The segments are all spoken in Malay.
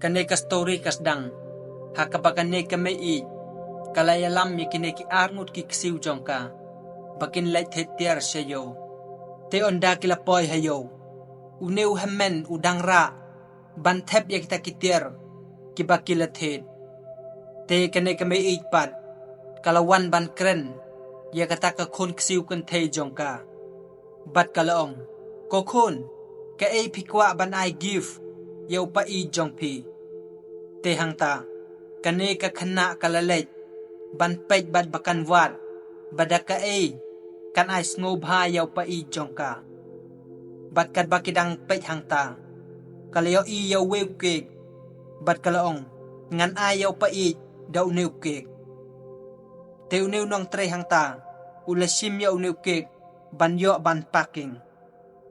Kane ka story kasdang, hakabakane ka may i, kalayalam ya kine ki arngut ki ksiw jong ka, bakin lait hetiar sayo, te onda kilapoy hayo, uneu hemen udang ra, bantep ya kita kitiar, kibakilat het, te kane ka may i pat, kalawan ban kren, ya kata ka kon ksiw kan te jong ka, bat kalaong, kokon, ka ay pikwa ban I give, yaw pa i jong pi. Te hang ta, kane ka khana kalalet, ban pej bad bakan wat, badaka ay, kan ay snow bha yaw pa i jong ka. Bat kad bakidang pej hang ta, kalayo i yaw wew kek, bat kalaong, ngan ay yaw pa i, daw new kek. Te unew nong tre hang ta, ulasim yaw new kek, ban yo ban packing.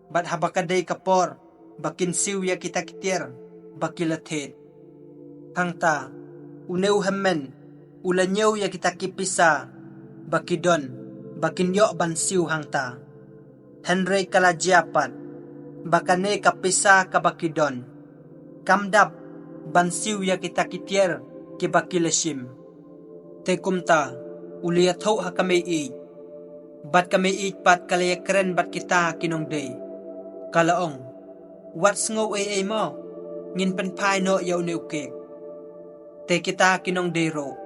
Bat habakaday kapor, bakin siw ya kita kitir, bakilathet. Hang ta, unew hemen, ulanyaw ya kita kipisa, bakidon, bakin yo ban siw hang ta. Henry kalajiapat, bakane kapisa ka bakidon. Kamdap, ban siw ya kita kitir, kibakilasim. Te kumta, uliyatho ha kami i, bat kami i pat kalayakren bat kita kinong day. Kalaong, what's ngo ay mo, ngin penpay no yaw ni ukik. Te kita kinong dero,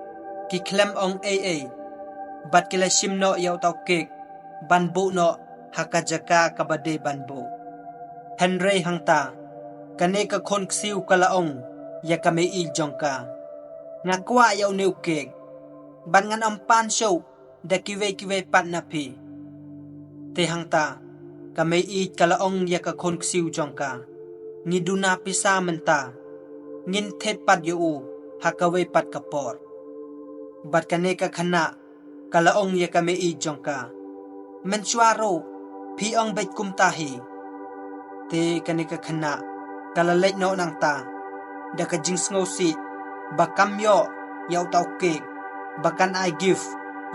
kiklem ong ay, bat kila sim no yaw tau kik, banbo no hakajaka kabade banbo. Henry hang ta, kane ka kon ksiw kalaong, ya kami iljong ka. Nga kwa yaw ni ukik, ban ngan ang pansyo, da kiwe pat na pi. Te hang ta, kami i kalaong ya ka kon ksiw jong ka, ngiduna pisa menta, ngin thet pat yu hakawe pat kapor. Bat kane ka khana, kalaong ya kami i jong ka. Mensuaro, piong bet kumtahi. Te kane ka khana, kalalet no nang ta, da ka jings ngosi, bakam yo, yaw tau kek, bakan I give,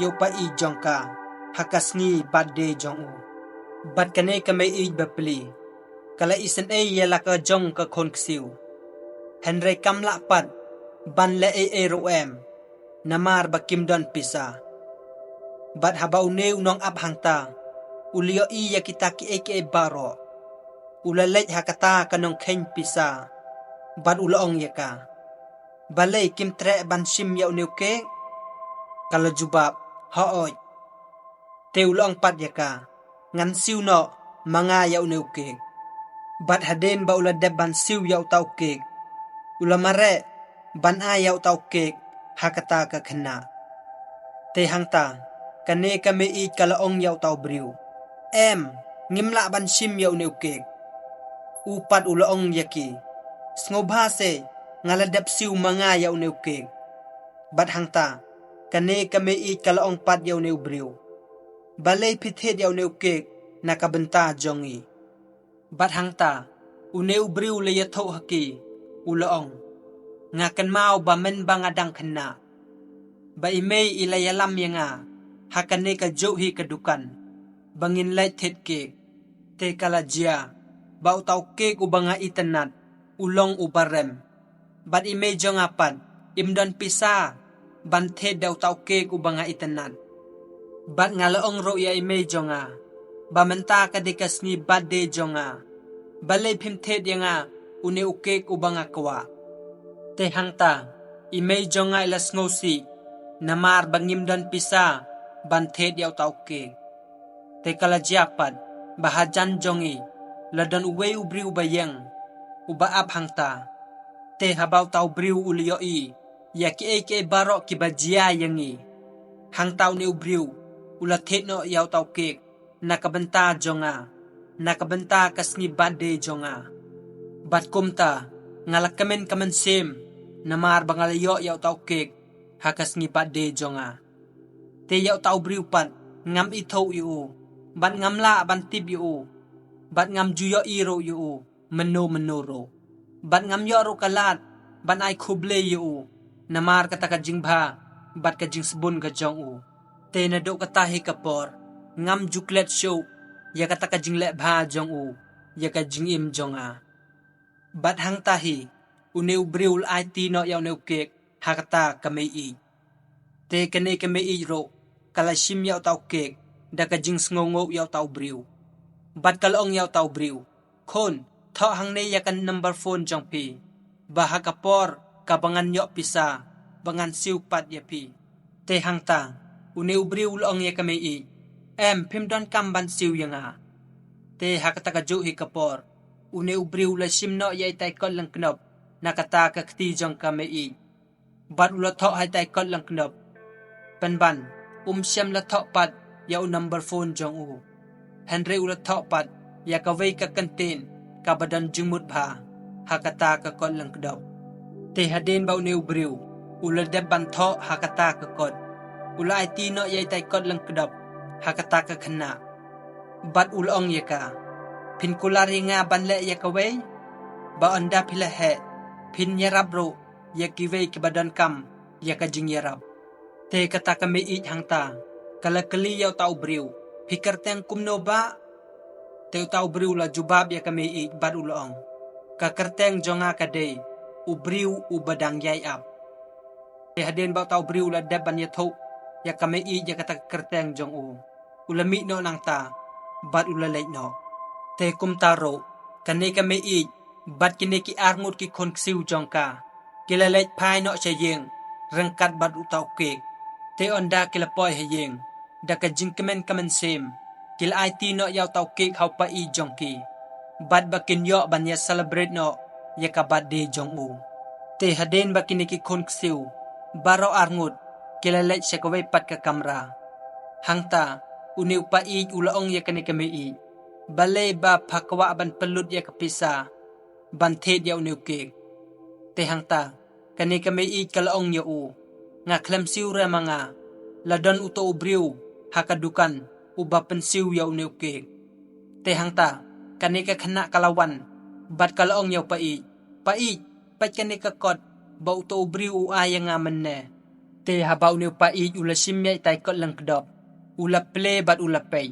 yaw pa i jong ka, hakas ngi bat de jong u. Bat kane ka may i bapli, kala isan ay yala ka jong ka kon ksiw. Henry kamla pat, ban le ay roem, namar bakim don pisa. Bat habaw new nong abhang ta, uliyo iya kita ki eke baro, ulalet hakata kanong keng pisa, bat ulaong yaka. Balay kim tre ban sim yaw new ke, kala jubab, hooj. Te ulaong pat yaka, ngan siw no, mga yaw new ke. Bat haden ba uladeb ban siw yaw tau ke, ulamare, ban ayaw tau kek, hakata ka khana. Te hang ta, kane kami i kalaong yaw tau briw. Ngimla ban sim yaw new kek. Upat ulaong yaki. Snobhase, ngaladap siw mga yaw new kek. Bat hang ta, kane kami i kalaong pat yaw new briw. Balay pithed yaw new kek, nakabenta jongi. Bat hang ta, unew briw layatho haki, ulaong. Ngakan mau ba men ba ngadang kena. Ba imay ilayalam ya nga, hakane ka johi kadukan. Bangin light hit cake, te kalajia, ba utaw cake uba nga itanat, ulong ubarem. Bat imay jo nga pat, imdon pisa, banthe daw utaw cake uba nga itanat. Bat nga laong ro ya imay jo nga, ba menta kadikas ni bade jo nga. Balay pimthed ya nga, uni ukek uba nga kawa. Te hang ta, imay jo nga ilas ngosi, namar bangim dan pisa, banthed yaw tau ke. Te kalajiapat, bahajan jongi, ladan uwe ubri ubayang, ubaap hang ta. Te habaw tau briw uliyo i, yaki eke barok kibajia yangi. Hang tau ni ubriw, ulathet no yaw tau ke, nakabenta jonga, nakabenta kasni bade jonga. Bat kumta, ngalakamen kaman sim, namar bangalayo yaw tau kek, hakas ngipat de jonga. Te yaw tau briw pat, ngam ito yu, bat ngamla ban tib yu, bat ngam juyo iro yu, menuro. Bat ngam yo ro kalat, ban ay kuble yu, namar kata kajing bha, bat kajing sabun ka jong u. Te nado katahi kapor, ngam juklet show, ya kata kajing le bha jong u, ya kajing im jonga. Bat hang tahi, uneu briul ai ti no yaw neu kek hakata kame I te kane kame I ro kala shim yaw tau kek da ka jing sngongo yaw tau briu bat kalong yaw tau briu khon tho hang ne yakan number phone jong pi ba hakapor kabangan yo pisa bangan siu pat ya pi te hang ta uneu briu long ya kame I em phim don kam ban siu yanga te hakata ka ju hi kapor uneu briu la shim no yai tai kol lang knop nakata ka kti jong kame I bat ula tho hai tai kol lang knop pen ban shem la tho pat ya number phone jong u Henry ula tho pat ya ka vei ka kantin ka badan jingmut bha hakata ka kol lang knop te haden ba uneu briu ula de ban tho hakata ka kod ula ai ti no yai tai kod lang knop hakata ka khna bat ulong ya ka pin kulari nga ban le ya ka wei ba anda phila he pin yarab ro ya ki vei ki badan kam ya ka jing yarab te kata ka me I hang ta kala kali yaw tau briu fikar teng kumno ba te tau briu la jubab ya ka me I bat ulong ka kerteng jonga ka de u briu u badang yai ap te haden ba tau briu la deban ya tho ya ka me I ya kata kerteng jong u ulami no nang ta bat ulalai no te kum taro kane ka me I bat kine ki arngut ki khon ksiu jong ka kilalai phai no che yeng rangkat bat u tau ke te onda kila poi he yeng da ka jing kamen sem kil ai ti no yaw tau ke khau pa I jong ki bat bakin yo ban ya celebrate no ya ka bat de jong u te haden bakin ki khon ksiu baro arngut kilalai se ko wei pat ka kamera hangta uneu pa I ulaong ya kane kame I balay ba phakwa ban pelut ya kapisa ban thet ya uneu ke te hangta kane kame I kalaong ya u nga klam siu ra manga ladon uto ubriu hakadukan uba pensiu ya uneu ke te hangta kane ka khana kalawan bat kalaong ya pa I pat kane ka kot ba uto ubriu u aya nga manne te habaw uneu pa I ula simyai tai kot lang kdop ula ple bat ula pay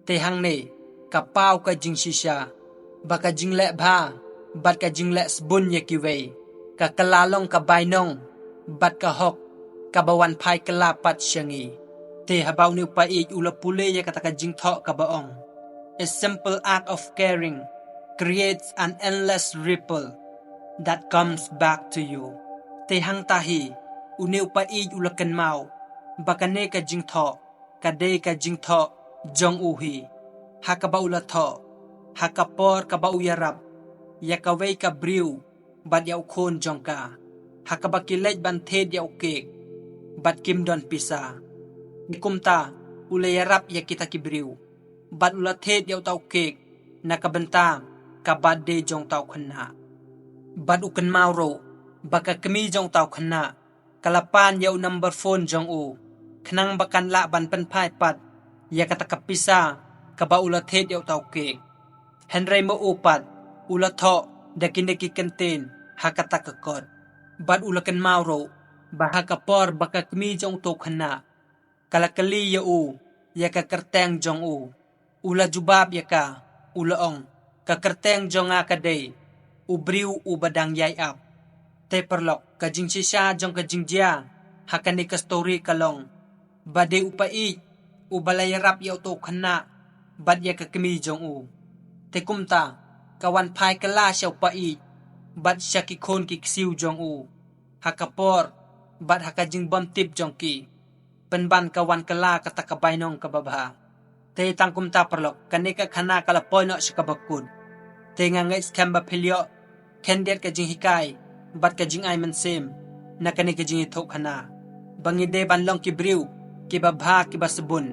te hang ne kapaw ka jing shisha baka jing le bha bat ka jing le sbun ya kiwei ka kalalong ka bainong bat ka hok ka bawan phai kala pat shangi te habaw ni pa I ula pule ya kata ka jing tho ka baong a simple act of caring creates an endless ripple that comes back to you te hang tahi uneu pa I ula kan mau baka ne ka jing tho kade ka jing tho jong uhi hakaba ula tho hakapor ka ba uyarap yakawei ka briu bat yaw khon jong ka hakaba kilej ban thed yaw kek bat kim don pisa nikumta ula yarap ya kita ki briu bat ula thed yaw tau kek nakabenta ka bat de jong tau khanna bat ukan mauro baka kemi jong tau khanna kalapan yaw number phone jong u khnang bakan la ban pen phai pat ya kata kapisa ka ba ula thed yaw tau kek henry mo upat ula tho dakine ki kantin hakata ka kot bat ula kan mauro baha kapor baka kemi jong to khanna kalakali ya u ya ka kerteng jong u ula jubab ya ka ula ong ka kerteng jong a ka de ubriu u badang yai ap te perlok ka jing shisha jong ka jing dia hakani ka story kalong bade upai u balayarap yaw to khanna bat ya ka kemi jong u te kumta kawan phai kala shaw pai bat shaki khon ki ksiu jong u hakapor bat hakajing bom tip jong ki penban kawan kala kata kabainong kababha te tangkum ta perlok kanika khana kala poino shikabakun te ngangai skamba philyo kendet ka jing hikai bat ka jing ai man sem na kanika jing tho khana bangide ban long ki briu ki babha ki basbun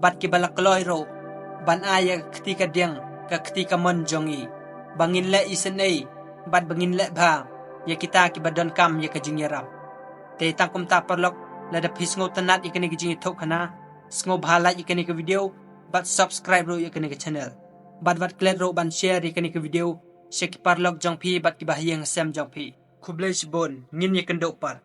bat ki balakloi ro ban aya khti ka deng ka khti ka mon jongi bangin le isenei bat bangin le bha ya kita ki badon kam ya ka jing yarap te tangkum ta perlok lada pisngo tanat ikani ki jing tho khana sngo bhala ikani ka video bat subscribe ro ikani ka channel bat klet ro ban share ikani ka video sheki parlok jong phi bat ki bahyang sem jong phi khublei sibon ngin ye kendo par